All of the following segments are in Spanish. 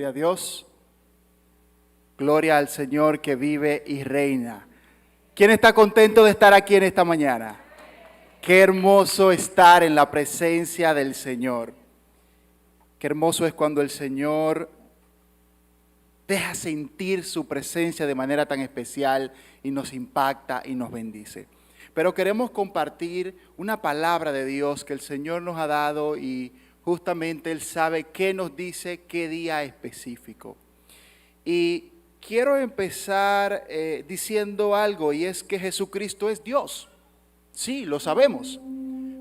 Gloria a Dios. Gloria al Señor que vive y reina. ¿Quién está contento de estar aquí en esta mañana? Qué hermoso estar en la presencia del Señor. Qué hermoso es cuando el Señor deja sentir su presencia de manera tan especial y nos impacta y nos bendice. Pero queremos compartir una palabra de Dios que el Señor nos ha dado y justamente Él sabe qué nos dice, qué día específico. Y quiero empezar diciendo algo, y es que Jesucristo es Dios. Sí, lo sabemos.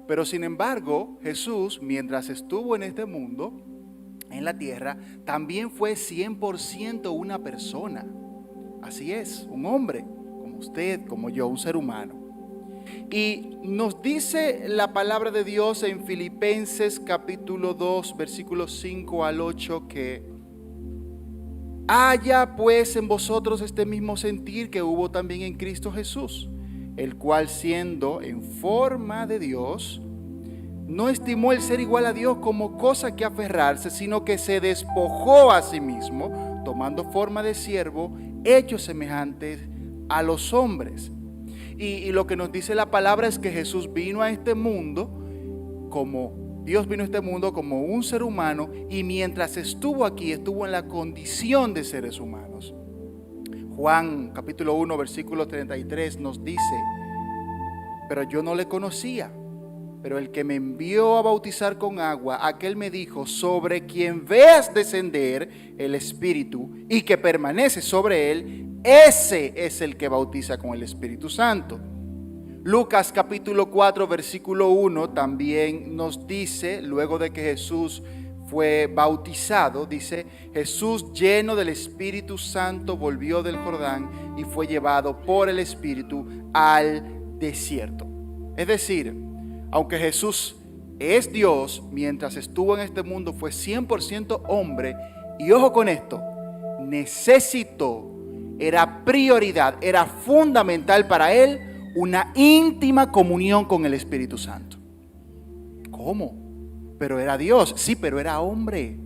Pero sin embargo, Jesús, mientras estuvo en este mundo, en la tierra, también fue 100% una persona. Así es, un hombre, como usted, como yo, un ser humano. Y nos dice la palabra de Dios en Filipenses capítulo 2, versículos 5 al 8, que haya pues en vosotros este mismo sentir que hubo también en Cristo Jesús, el cual siendo en forma de Dios, no estimó el ser igual a Dios como cosa que aferrarse, sino que se despojó a sí mismo, tomando forma de siervo, hecho semejante a los hombres. Y lo que nos dice la palabra es que Jesús vino a este mundo como Dios vino a este mundo como un ser humano, y mientras estuvo aquí, estuvo en la condición de seres humanos. Juan capítulo 1 versículo 33 nos dice: pero yo no le conocía, pero el que me envió a bautizar con agua, aquel me dijo: sobre quien veas descender el Espíritu y que permanece sobre él, ese es el que bautiza con el Espíritu Santo. Lucas capítulo 4 versículo 1 también nos dice, luego de que Jesús fue bautizado, dice: Jesús, lleno del Espíritu Santo, volvió del Jordán y fue llevado por el Espíritu al desierto. Es decir, aunque Jesús es Dios, mientras estuvo en este mundo fue 100% hombre. Y ojo con esto, necesitó, era prioridad, era fundamental para él una íntima comunión con el Espíritu Santo. ¿Cómo? Pero era Dios, sí, pero era hombre.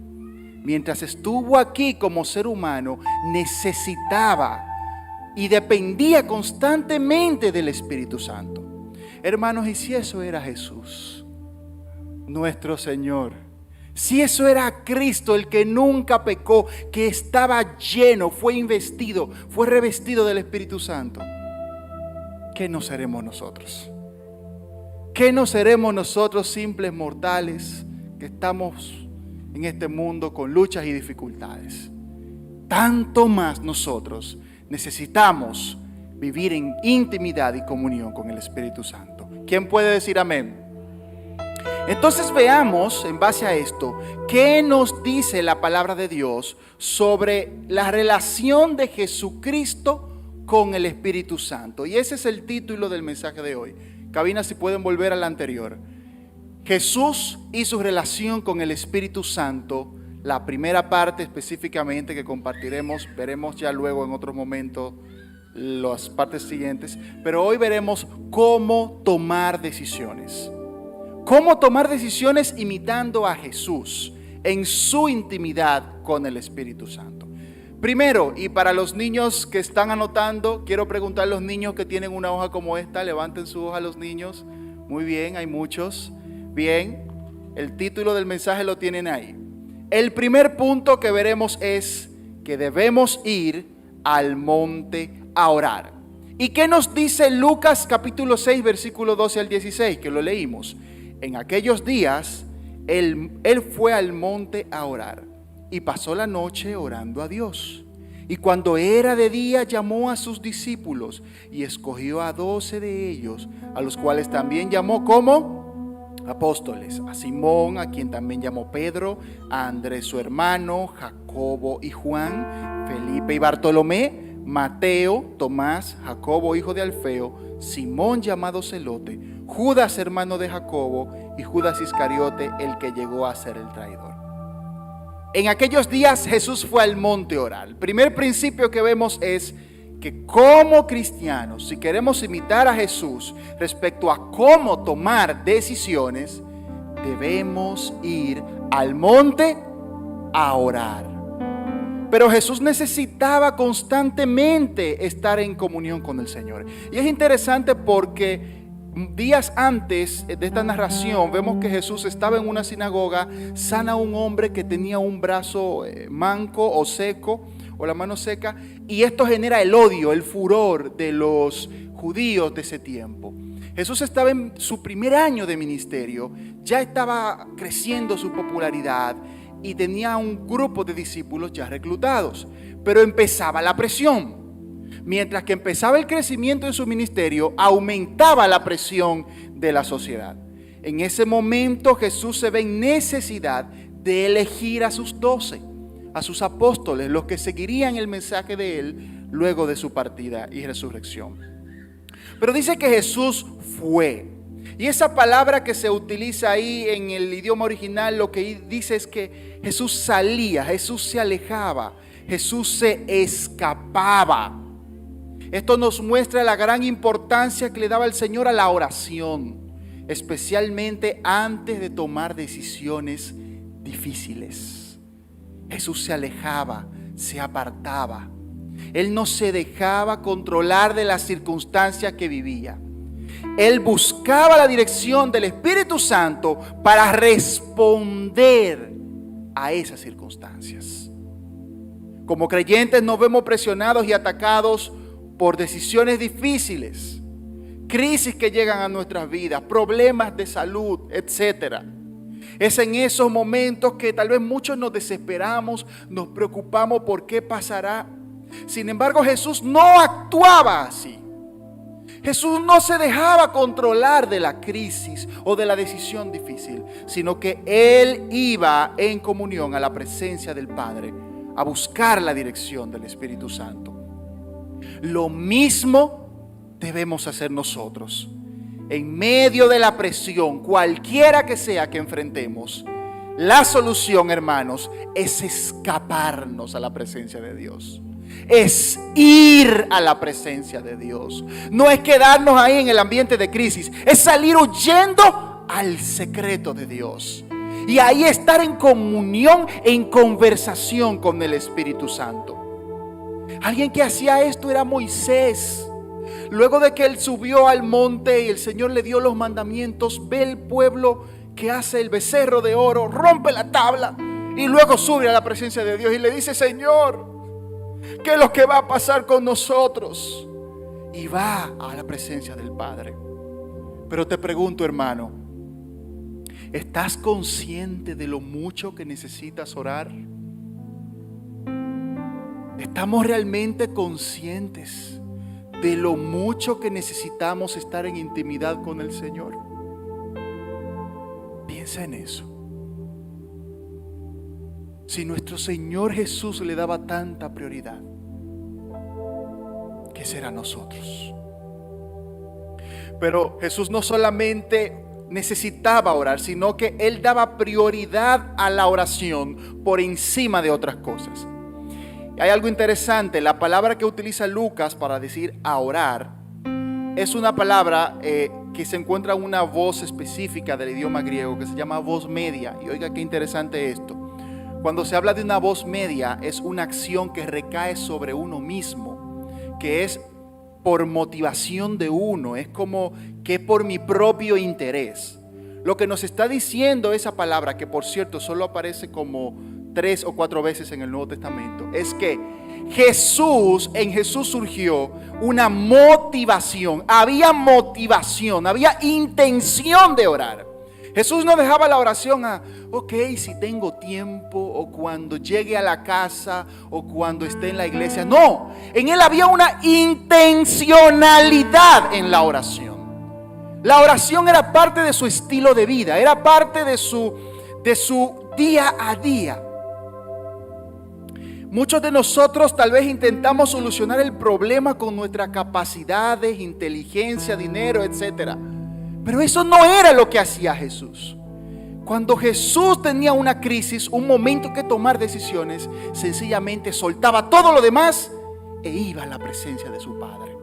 Mientras estuvo aquí como ser humano, necesitaba y dependía constantemente del Espíritu Santo. Hermanos, y si eso era Jesús, nuestro Señor, si eso era Cristo, el que nunca pecó, que estaba lleno, fue investido, fue revestido del Espíritu Santo, ¿qué no seremos nosotros? ¿Qué no seremos nosotros, simples mortales que estamos en este mundo con luchas y dificultades? Tanto más nosotros necesitamos vivir en intimidad y comunión con el Espíritu Santo. ¿Quién puede decir amén? Entonces veamos, en base a esto, qué nos dice la palabra de Dios sobre la relación de Jesucristo con el Espíritu Santo. Y ese es el título del mensaje de hoy. Cabina, si pueden volver al anterior. Jesús y su relación con el Espíritu Santo. La primera parte específicamente que compartiremos, veremos ya luego en otros momentos las partes siguientes, pero hoy veremos cómo tomar decisiones. Cómo tomar decisiones imitando a Jesús en su intimidad con el Espíritu Santo. Primero, y para los niños que están anotando, quiero preguntar a los niños que tienen una hoja como esta, levanten su hoja los niños. Muy bien, hay muchos. Bien, el título del mensaje lo tienen ahí. El primer punto que veremos es que debemos ir al monte a orar. ¿Y qué nos dice Lucas capítulo 6 versículo 12 al 16? Que lo leímos. En aquellos días él fue al monte a orar y pasó la noche orando a Dios. Y cuando era de día llamó a sus discípulos y escogió a 12 de ellos, a los cuales también llamó como apóstoles: a Simón, a quien también llamó Pedro, a Andrés su hermano, Jacobo y Juan, Felipe y Bartolomé, Mateo, Tomás, Jacobo hijo de Alfeo, Simón llamado Celote, Judas hermano de Jacobo y Judas Iscariote, el que llegó a ser el traidor. En aquellos días Jesús fue al monte a orar. El primer principio que vemos es que como cristianos, si queremos imitar a Jesús respecto a cómo tomar decisiones, debemos ir al monte a orar. Pero Jesús necesitaba constantemente estar en comunión con el Señor. Y es interesante porque días antes de esta narración vemos que Jesús estaba en una sinagoga, sana a un hombre que tenía un brazo manco o seco, o la mano seca, y esto genera el odio, el furor de los judíos de ese tiempo. Jesús estaba en su primer año de ministerio, ya estaba creciendo su popularidad y tenía un grupo de discípulos ya reclutados, pero empezaba la presión. Mientras que empezaba el crecimiento de su ministerio, aumentaba la presión de la sociedad. En ese momento Jesús se ve en necesidad de elegir a sus 12, a sus apóstoles, los que seguirían el mensaje de él luego de su partida y resurrección. Pero dice que Jesús fue. Y esa palabra que se utiliza ahí en el idioma original, lo que dice es que Jesús salía, Jesús se alejaba, Jesús se escapaba. Esto nos muestra la gran importancia que le daba el Señor a la oración, especialmente antes de tomar decisiones difíciles. Jesús se alejaba, se apartaba. Él no se dejaba controlar de las circunstancias que vivía. Él buscaba la dirección del Espíritu Santo para responder a esas circunstancias. Como creyentes nos vemos presionados y atacados por decisiones difíciles, crisis que llegan a nuestras vidas, problemas de salud, etc. Es en esos momentos que tal vez muchos nos desesperamos, nos preocupamos por qué pasará. Sin embargo, Jesús no actuaba así. Jesús no se dejaba controlar de la crisis o de la decisión difícil, sino que Él iba en comunión a la presencia del Padre, a buscar la dirección del Espíritu Santo. Lo mismo debemos hacer nosotros. En medio de la presión, cualquiera que sea que enfrentemos, la solución, hermanos, es escaparnos a la presencia de Dios. Es ir a la presencia de Dios. No es quedarnos ahí en el ambiente de crisis. Es salir huyendo al secreto de Dios. Y ahí estar en comunión, en conversación con el Espíritu Santo. Alguien que hacía esto era Moisés. Luego de que él subió al monte y el Señor le dio los mandamientos, ve el pueblo que hace el becerro de oro, rompe la tabla y luego sube a la presencia de Dios y le dice: Señor, ¿qué es lo que va a pasar con nosotros? Y va a la presencia del Padre. Pero te pregunto, hermano, ¿estás consciente de lo mucho que necesitas orar? ¿Estamos realmente conscientes de lo mucho que necesitamos estar en intimidad con el Señor? Piensa en eso. Si nuestro Señor Jesús le daba tanta prioridad, ¿qué será nosotros? Pero Jesús no solamente necesitaba orar, sino que Él daba prioridad a la oración por encima de otras cosas. Hay algo interesante, la palabra que utiliza Lucas para decir a orar es una palabra que se encuentra en una voz específica del idioma griego que se llama voz media. Y oiga qué interesante esto. Cuando se habla de una voz media, es una acción que recae sobre uno mismo, que es por motivación de uno, es como que por mi propio interés. Lo que nos está diciendo esa palabra, que por cierto solo aparece como 3 o 4 veces en el Nuevo Testamento, es que en Jesús surgió una motivación, había intención de orar. Jesús no dejaba la oración a, si tengo tiempo, o cuando llegue a la casa, o cuando esté en la iglesia. No, en Él había una intencionalidad en la oración. La oración era parte de su estilo de vida, era parte de su día a día. Muchos de nosotros tal vez intentamos solucionar el problema con nuestras capacidades, inteligencia, dinero, etc. Pero eso no era lo que hacía Jesús. Cuando Jesús tenía una crisis, un momento que tomar decisiones, sencillamente soltaba todo lo demás e iba a la presencia de su Padre.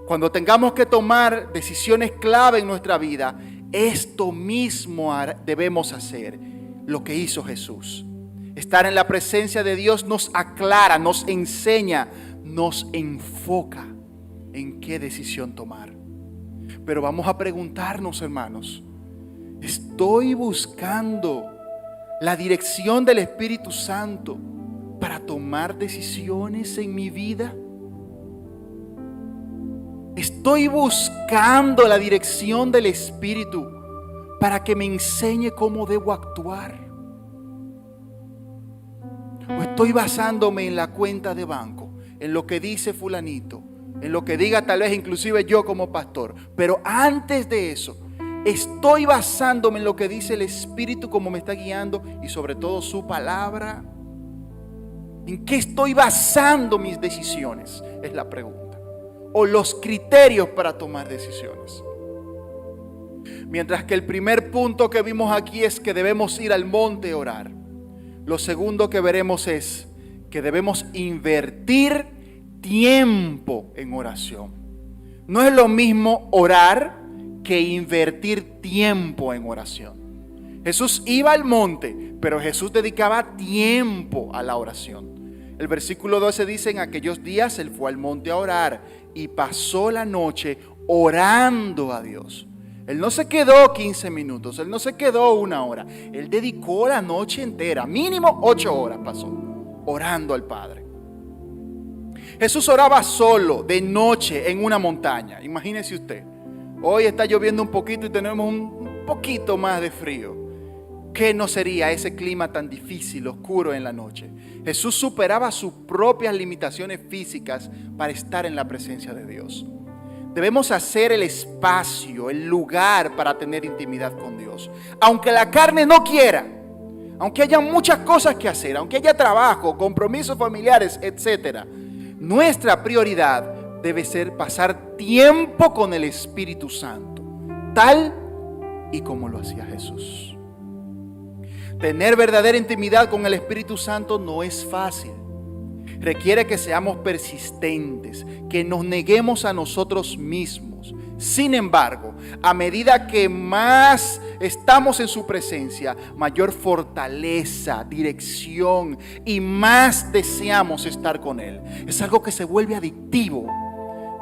Cuando tengamos que tomar decisiones clave en nuestra vida, esto mismo debemos hacer, lo que hizo Jesús. Estar en la presencia de Dios nos aclara, nos enseña, nos enfoca en qué decisión tomar. Pero vamos a preguntarnos, hermanos, ¿estoy buscando la dirección del Espíritu Santo para tomar decisiones en mi vida? ¿Estoy buscando la dirección del Espíritu para que me enseñe cómo debo actuar? ¿O estoy basándome en la cuenta de banco, en lo que dice fulanito, en lo que diga tal vez inclusive yo como pastor? Pero antes de eso, estoy basándome en lo que dice el Espíritu, como me está guiando, y sobre todo su palabra. ¿En qué estoy basando mis decisiones? Es la pregunta. O los criterios para tomar decisiones. Mientras que el primer punto que vimos aquí es que debemos ir al monte a orar. Lo segundo que veremos es que debemos invertir tiempo en oración. No es lo mismo orar que invertir tiempo en oración. Jesús iba al monte, pero Jesús dedicaba tiempo a la oración. El versículo 12 dice: en aquellos días él fue al monte a orar y pasó la noche orando a Dios. Él no se quedó 15 minutos, él no se quedó 1 hora. Él dedicó la noche entera, mínimo 8 horas pasó, orando al Padre. Jesús oraba solo, de noche, en una montaña. Imagínese usted, hoy está lloviendo un poquito y tenemos un poquito más de frío. ¿Qué no sería ese clima tan difícil, oscuro en la noche? Jesús superaba sus propias limitaciones físicas para estar en la presencia de Dios. Debemos hacer el espacio, el lugar para tener intimidad con Dios. Aunque la carne no quiera, aunque haya muchas cosas que hacer, aunque haya trabajo, compromisos familiares, etc. Nuestra prioridad debe ser pasar tiempo con el Espíritu Santo, tal y como lo hacía Jesús. Tener verdadera intimidad con el Espíritu Santo no es fácil. Requiere que seamos persistentes, que nos neguemos a nosotros mismos. Sin embargo, a medida que más estamos en su presencia, mayor fortaleza, dirección y más deseamos estar con Él. Es algo que se vuelve adictivo.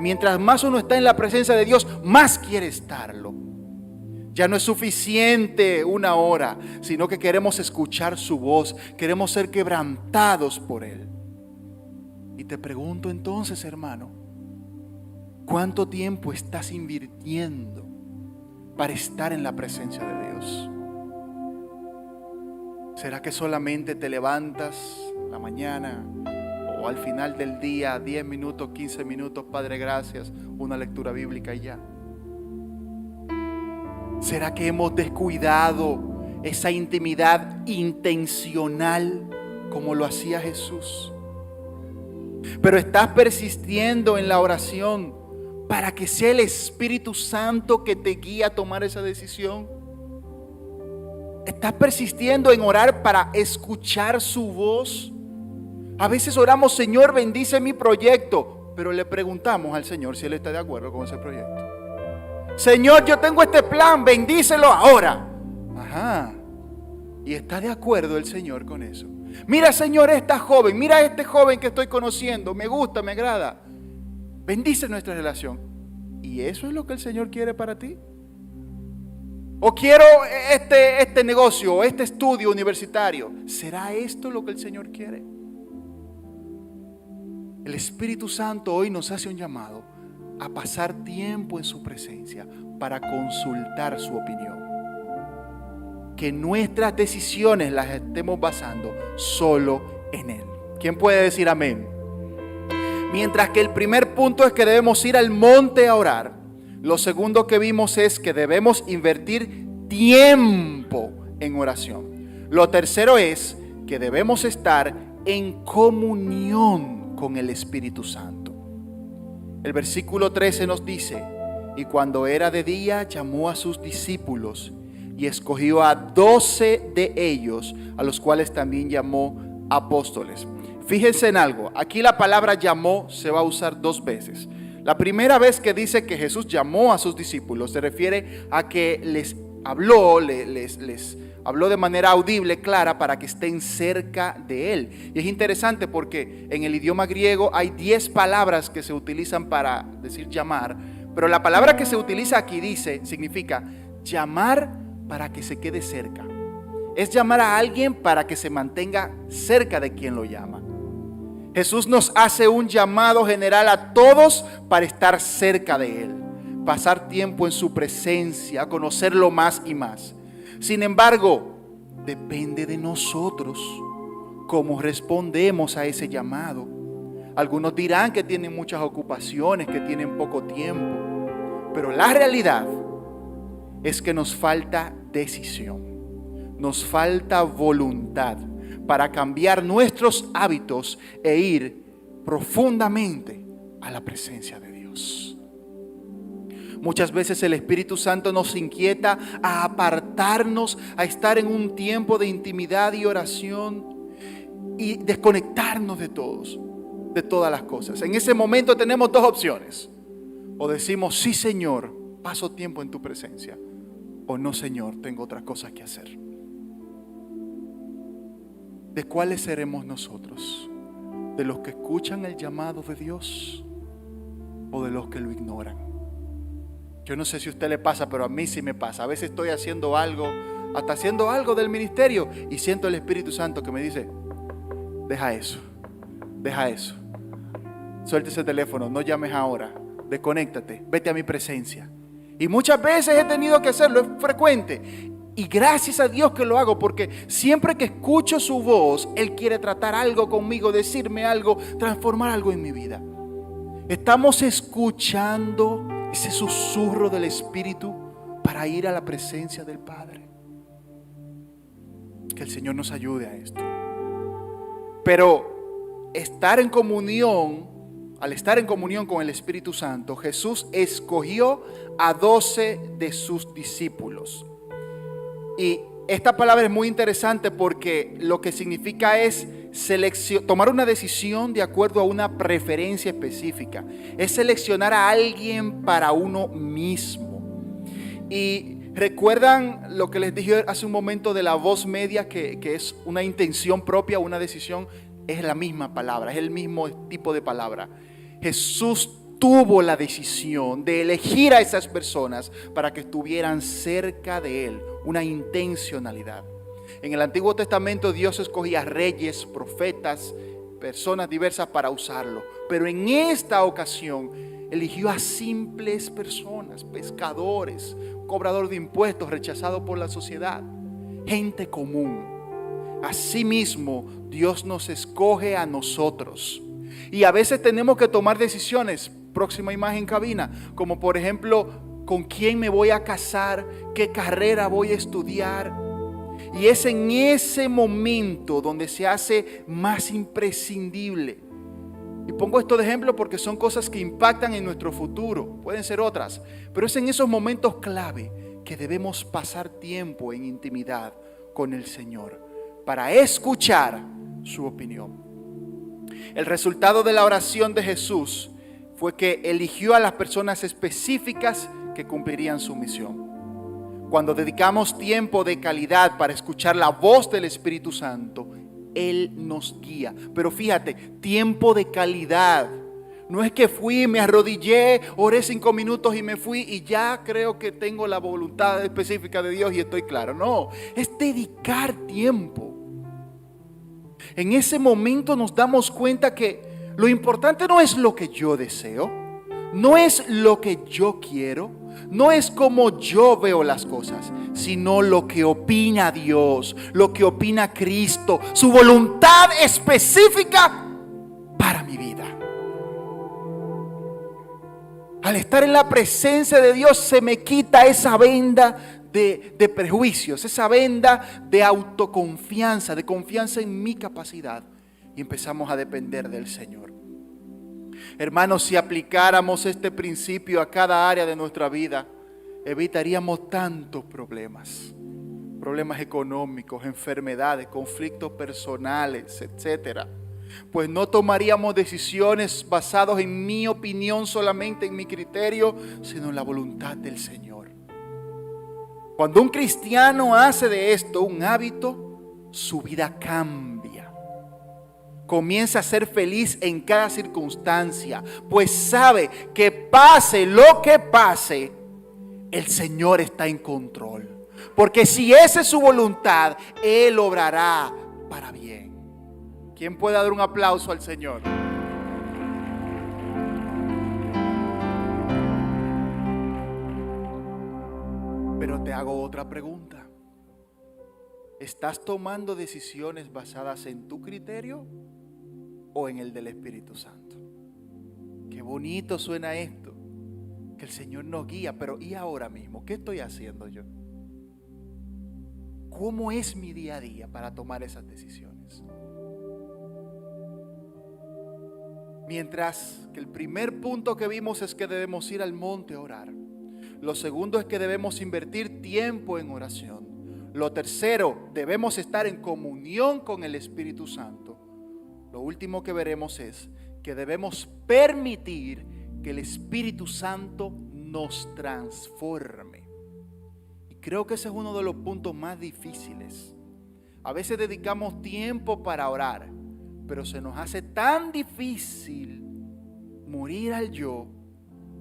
Mientras más uno está en la presencia de Dios, más quiere estarlo. Ya no es suficiente 1 hora, sino que queremos escuchar su voz, queremos ser quebrantados por Él. Y te pregunto entonces, hermano, ¿cuánto tiempo estás invirtiendo para estar en la presencia de Dios? ¿Será que solamente te levantas en la mañana o al final del día, 10 minutos, 15 minutos, Padre, gracias, una lectura bíblica y ya? ¿Será que hemos descuidado esa intimidad intencional como lo hacía Jesús? Pero estás persistiendo en la oración para que sea el Espíritu Santo que te guíe a tomar esa decisión. Estás persistiendo en orar para escuchar su voz. A veces oramos: Señor, bendice mi proyecto, pero le preguntamos al Señor si Él está de acuerdo con ese proyecto. Señor, yo tengo este plan, bendícelo ahora. Ajá. ¿Y está de acuerdo el Señor con eso? Mira, Señor, esta joven, mira este joven que estoy conociendo, me gusta, me agrada. Bendice nuestra relación. ¿Y eso es lo que el Señor quiere para ti? ¿O quiero este negocio o este estudio universitario? ¿Será esto lo que el Señor quiere? El Espíritu Santo hoy nos hace un llamado a pasar tiempo en su presencia para consultar su opinión. Que nuestras decisiones las estemos basando solo en Él. ¿Quién puede decir amén? Mientras que el primer punto es que debemos ir al monte a orar, lo segundo que vimos es que debemos invertir tiempo en oración. Lo tercero es que debemos estar en comunión con el Espíritu Santo. El versículo 13 nos dice: y cuando era de día llamó a sus discípulos y escogió a 12 de ellos, a los cuales también llamó apóstoles. Fíjense en algo, aquí la palabra llamó se va a usar 2 veces. La primera vez que dice que Jesús llamó a sus discípulos se refiere a que les habló, les habló de manera audible, clara, para que estén cerca de Él. Y es interesante porque en el idioma griego hay 10 palabras que se utilizan para decir llamar, pero la palabra que se utiliza aquí significa llamar para que se quede cerca. Es llamar a alguien para que se mantenga cerca de quien lo llama. Jesús nos hace un llamado general a todos para estar cerca de Él, pasar tiempo en su presencia, conocerlo más y más. Sin embargo, depende de nosotros cómo respondemos a ese llamado. Algunos dirán que tienen muchas ocupaciones, que tienen poco tiempo, pero la realidad es que nos falta decisión, nos falta voluntad para cambiar nuestros hábitos e ir profundamente a la presencia de Dios. Muchas veces el Espíritu Santo nos inquieta a apartarnos, a estar en un tiempo de intimidad y oración y desconectarnos de todas las cosas. En ese momento tenemos dos opciones. O decimos, sí Señor, paso tiempo en tu presencia. O no Señor, tengo otras cosas que hacer. ¿De cuáles seremos nosotros? ¿De los que escuchan el llamado de Dios o de los que lo ignoran? Yo no sé si a usted le pasa, pero a mí sí me pasa. A veces estoy haciendo algo, hasta haciendo algo del ministerio, y siento el Espíritu Santo que me dice, deja eso. Suelta ese teléfono, no llames ahora, desconéctate, vete a mi presencia. Y muchas veces he tenido que hacerlo, es frecuente. Y gracias a Dios que lo hago, porque siempre que escucho su voz, Él quiere tratar algo conmigo, decirme algo, transformar algo en mi vida. Estamos escuchando ese susurro del Espíritu para ir a la presencia del Padre. Que el Señor nos ayude a esto. Pero estar en comunión, al estar en comunión con el Espíritu Santo, Jesús escogió a 12 de sus discípulos. Y esta palabra es muy interesante porque lo que significa es tomar una decisión de acuerdo a una preferencia específica. Es seleccionar a alguien para uno mismo. Y recuerdan lo que les dije hace un momento de la voz media, que es una intención propia, una decisión. Es la misma palabra, es el mismo tipo de palabra. Jesús tuvo la decisión de elegir a esas personas para que estuvieran cerca de Él, una intencionalidad. En el Antiguo Testamento Dios escogía reyes, profetas, personas diversas para usarlo. Pero en esta ocasión eligió a simples personas, pescadores, cobrador de impuestos, rechazado por la sociedad, gente común. Asimismo, Dios nos escoge a nosotros. Y a veces tenemos que tomar decisiones. Próxima imagen, cabina. Como por ejemplo, ¿con quién me voy a casar? ¿Qué carrera voy a estudiar? Y es en ese momento donde se hace más imprescindible. Y pongo esto de ejemplo porque son cosas que impactan en nuestro futuro. Pueden ser otras. Pero es en esos momentos clave que debemos pasar tiempo en intimidad con el Señor para escuchar su opinión. El resultado de la oración de Jesús fue que eligió a las personas específicas que cumplirían su misión. Cuando dedicamos tiempo de calidad para escuchar la voz del Espíritu Santo, Él nos guía. Pero fíjate, tiempo de calidad. No es que fui, me arrodillé, oré 5 minutos y me fui y ya creo que tengo la voluntad específica de Dios y estoy claro. No, es dedicar tiempo. En ese momento nos damos cuenta que lo importante no es lo que yo deseo, no es lo que yo quiero, no es como yo veo las cosas, sino lo que opina Dios, lo que opina Cristo, su voluntad específica para mi vida. Al estar en la presencia de Dios se me quita esa venda de prejuicios, esa venda de autoconfianza, de confianza en mi capacidad, y empezamos a depender del Señor. Hermanos, si aplicáramos este principio a cada área de nuestra vida, evitaríamos tantos problemas económicos, enfermedades, conflictos personales, etcétera. Pues no tomaríamos decisiones basadas en mi opinión, solamente en mi criterio, sino en la voluntad del Señor. Cuando un cristiano hace de esto un hábito, su vida cambia. Comienza a ser feliz en cada circunstancia, pues sabe que pase lo que pase, el Señor está en control. Porque si esa es su voluntad, Él obrará para bien. ¿Quién puede dar un aplauso al Señor? Pero te hago otra pregunta. ¿Estás tomando decisiones basadas en tu criterio o en el del Espíritu Santo? Qué bonito suena esto, que el Señor nos guía, pero ¿y ahora mismo? ¿Qué estoy haciendo yo? ¿Cómo es mi día a día para tomar esas decisiones? Mientras que el primer punto que vimos es que debemos ir al monte a orar. Lo segundo es que debemos invertir tiempo en oración. Lo tercero, debemos estar en comunión con el Espíritu Santo. Lo último que veremos es que debemos permitir que el Espíritu Santo nos transforme. Y creo que ese es uno de los puntos más difíciles. A veces dedicamos tiempo para orar, pero se nos hace tan difícil morir al yo,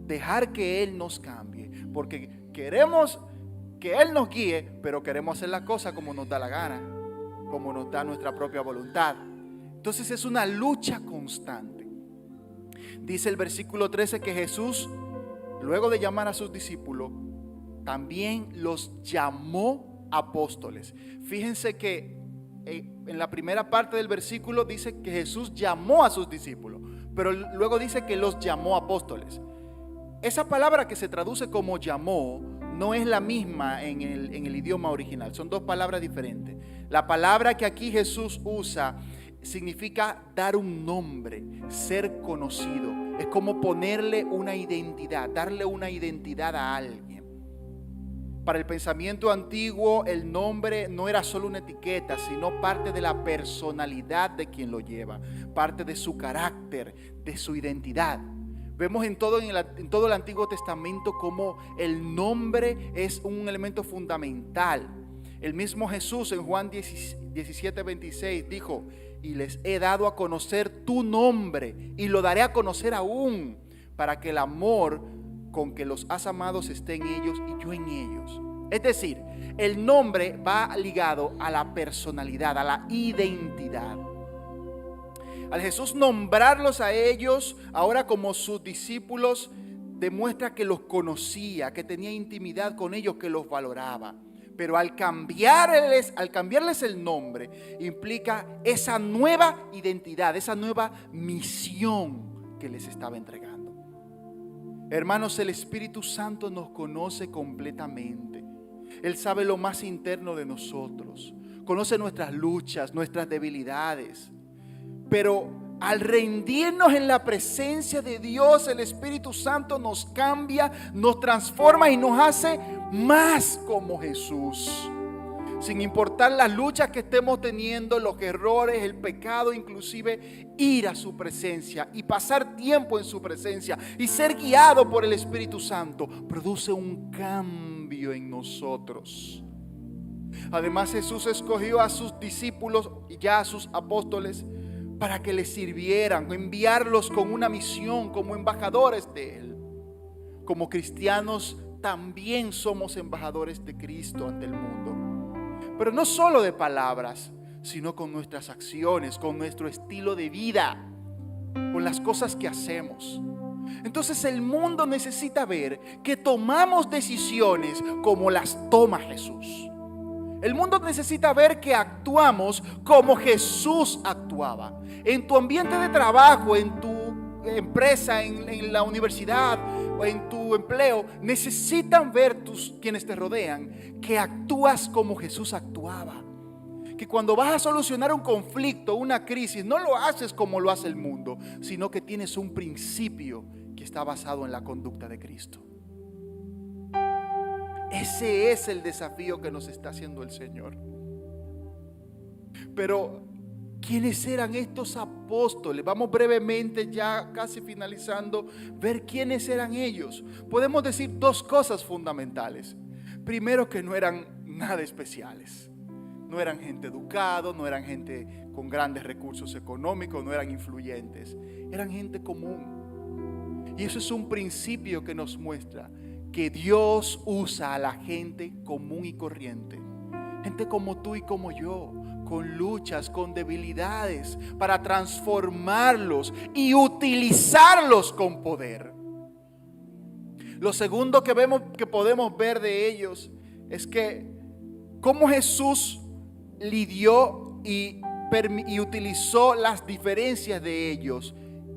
dejar que Él nos cambie, porque queremos que Él nos guíe, pero queremos hacer las cosas como nos da la gana, como nos da nuestra propia voluntad. Entonces es una lucha constante. Dice el versículo 13 que Jesús, luego de llamar a sus discípulos, también los llamó apóstoles. Fíjense que en la primera parte del versículo dice que Jesús llamó a sus discípulos, pero luego dice que los llamó apóstoles. Esa palabra que se traduce como llamó no es la misma en el idioma original. Son dos palabras diferentes. La palabra que aquí Jesús usa significa dar un nombre, ser conocido. Es como ponerle una identidad, darle una identidad a alguien. Para el pensamiento antiguo, el nombre no era solo una etiqueta, sino parte de la personalidad de quien lo lleva, parte de su carácter, de su identidad. Vemos en todo el Antiguo Testamento cómo el nombre es un elemento fundamental. El mismo Jesús en Juan 17:26 dijo: y les he dado a conocer tu nombre y lo daré a conocer aún, para que el amor con que los has amado esté en ellos y yo en ellos. Es decir, el nombre va ligado a la personalidad, a la identidad. Al Jesús nombrarlos a ellos ahora como sus discípulos, demuestra que los conocía, que tenía intimidad con ellos, que los valoraba. Pero al cambiarles el nombre, implica esa nueva identidad, esa nueva misión que les estaba entregando. Hermanos, el Espíritu Santo nos conoce completamente. Él sabe lo más interno de nosotros, conoce nuestras luchas, nuestras debilidades. Pero al rendirnos en la presencia de Dios, el Espíritu Santo nos cambia, nos transforma y nos hace más como Jesús. Sin importar las luchas que estemos teniendo, los errores, el pecado, inclusive ir a su presencia y pasar tiempo en su presencia y ser guiado por el Espíritu Santo produce un cambio en nosotros. Además, Jesús escogió a sus discípulos y ya a sus apóstoles para que les sirvieran, enviarlos con una misión como embajadores de Él. Como cristianos también somos embajadores de Cristo ante el mundo. Pero no solo de palabras, sino con nuestras acciones, con nuestro estilo de vida, con las cosas que hacemos. Entonces el mundo necesita ver que tomamos decisiones como las toma Jesús. El mundo necesita ver que actuamos como Jesús actuaba. En tu ambiente de trabajo, en tu empresa, en la universidad o en tu empleo, necesitan ver quienes te rodean que actúas como Jesús actuaba. Que cuando vas a solucionar un conflicto, una crisis, no lo haces como lo hace el mundo, sino que tienes un principio que está basado en la conducta de Cristo. Ese es el desafío que nos está haciendo el Señor. Pero ¿quiénes eran estos apóstoles? Vamos brevemente, ya casi finalizando, ver quiénes eran ellos. Podemos decir dos cosas fundamentales. Primero que no eran nada especiales. No eran gente educada, no eran gente con grandes recursos económicos, no eran influyentes. Eran gente común. Y eso es un principio que nos muestra que Dios usa a la gente común y corriente. Gente como tú y como yo, con luchas, con debilidades, para transformarlos y utilizarlos con poder. Lo segundo que podemos ver de ellos es que cómo Jesús lidió y utilizó las diferencias de ellos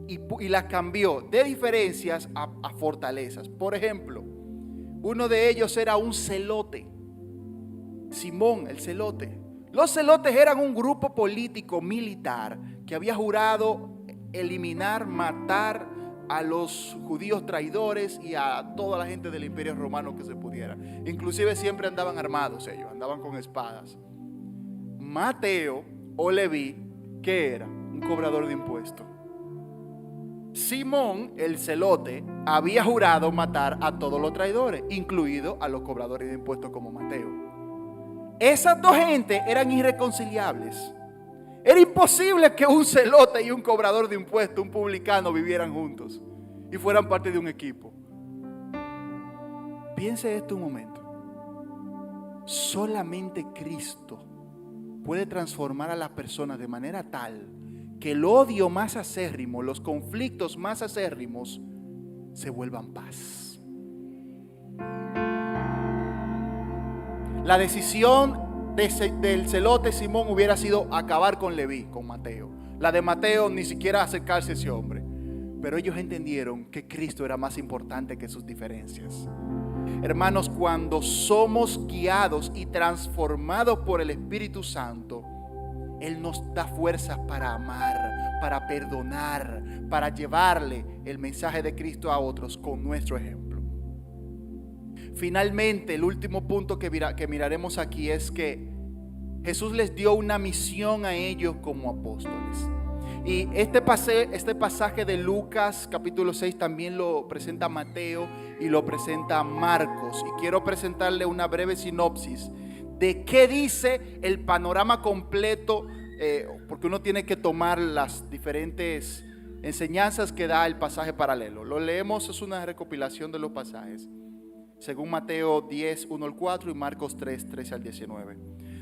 y las cambió de diferencias a fortalezas. Por ejemplo, uno de ellos era un celote, Simón el celote. Los celotes eran un grupo político militar que había jurado eliminar, matar a los judíos traidores y a toda la gente del Imperio Romano que se pudiera. Inclusive siempre andaban armados ellos, andaban con espadas. Mateo o Leví, ¿qué era? Un cobrador de impuestos. Simón, el celote, había jurado matar a todos los traidores, incluido a los cobradores de impuestos como Mateo. Esas dos gentes eran irreconciliables. Era imposible que un celote y un cobrador de impuestos, un publicano, vivieran juntos y fueran parte de un equipo. Piense esto un momento. Solamente Cristo puede transformar a las personas de manera tal que el odio más acérrimo, los conflictos más acérrimos, se vuelvan paz. La decisión del celote Simón hubiera sido acabar con Leví, con Mateo. La de Mateo ni siquiera acercarse a ese hombre. Pero ellos entendieron que Cristo era más importante que sus diferencias. Hermanos, cuando somos guiados y transformados por el Espíritu Santo, Él nos da fuerzas para amar, para perdonar, para llevarle el mensaje de Cristo a otros con nuestro ejemplo. Finalmente, el último punto que miraremos aquí es que Jesús les dio una misión a ellos como apóstoles. Y este pasaje de Lucas capítulo 6 también lo presenta Mateo y lo presenta Marcos. Y quiero presentarle una breve sinopsis de qué dice el panorama completo, porque uno tiene que tomar las diferentes enseñanzas que da el pasaje paralelo. Lo leemos, es una recopilación de los pasajes, según Mateo 10, 1 al 4 y Marcos 3, 13 al 19.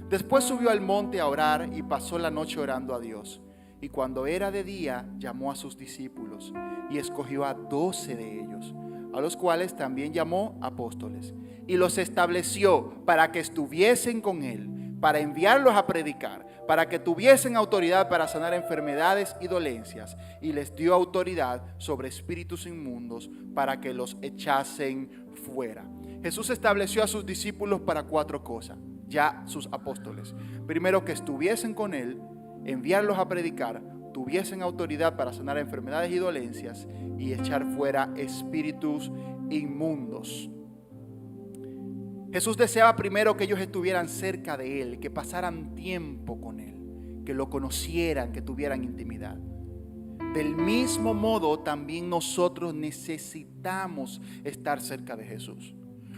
Después subió al monte a orar y pasó la noche orando a Dios. Y cuando era de día, llamó a sus discípulos y escogió a 12 de ellos, a los cuales también llamó apóstoles, y los estableció para que estuviesen con él, para enviarlos a predicar, para que tuviesen autoridad para sanar enfermedades y dolencias, y les dio autoridad sobre espíritus inmundos para que los echasen fuera. Jesús estableció a sus discípulos para 4 cosas, ya sus apóstoles. Primero, que estuviesen con él, enviarlos a predicar, tuviesen autoridad para sanar enfermedades y dolencias y echar fuera espíritus inmundos. Jesús deseaba primero que ellos estuvieran cerca de Él, que pasaran tiempo con Él, que lo conocieran, que tuvieran intimidad. Del mismo modo, también nosotros necesitamos estar cerca de Jesús.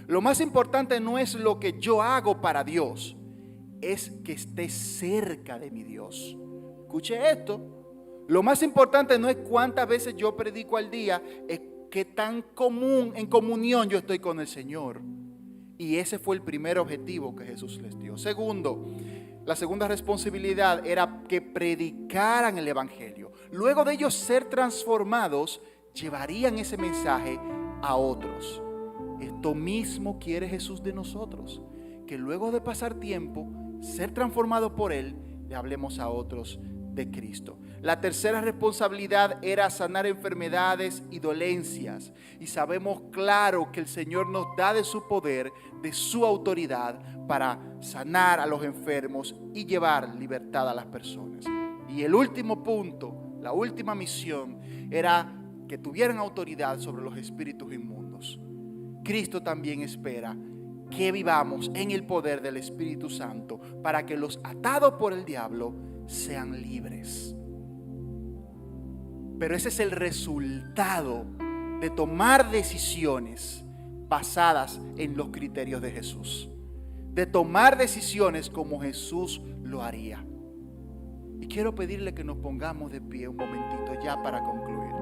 Lo más importante no es lo que yo hago para Dios, es que esté cerca de mi Dios. Escuche esto. Lo más importante no es cuántas veces yo predico al día, es qué tan en comunión yo estoy con el Señor. Y ese fue el primer objetivo que Jesús les dio. Segundo, la segunda responsabilidad era que predicaran el Evangelio. Luego de ellos ser transformados, llevarían ese mensaje a otros. Esto mismo quiere Jesús de nosotros, que luego de pasar tiempo, ser transformados por Él, le hablemos a otros de Cristo. La tercera responsabilidad era sanar enfermedades y dolencias. Y sabemos claro que el Señor nos da de su poder, de su autoridad, para sanar a los enfermos y llevar libertad a las personas. Y el último punto, la última misión, era que tuvieran autoridad sobre los espíritus inmundos. Cristo también espera que vivamos en el poder del Espíritu Santo para que los atados por el diablo sean libres. Pero ese es el resultado de tomar decisiones basadas en los criterios de Jesús, de tomar decisiones como Jesús lo haría. Y quiero pedirle que nos pongamos de pie un momentito ya para concluir.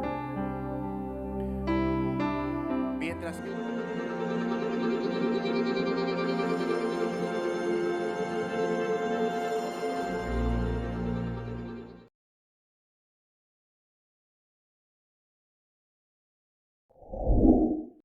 Mientras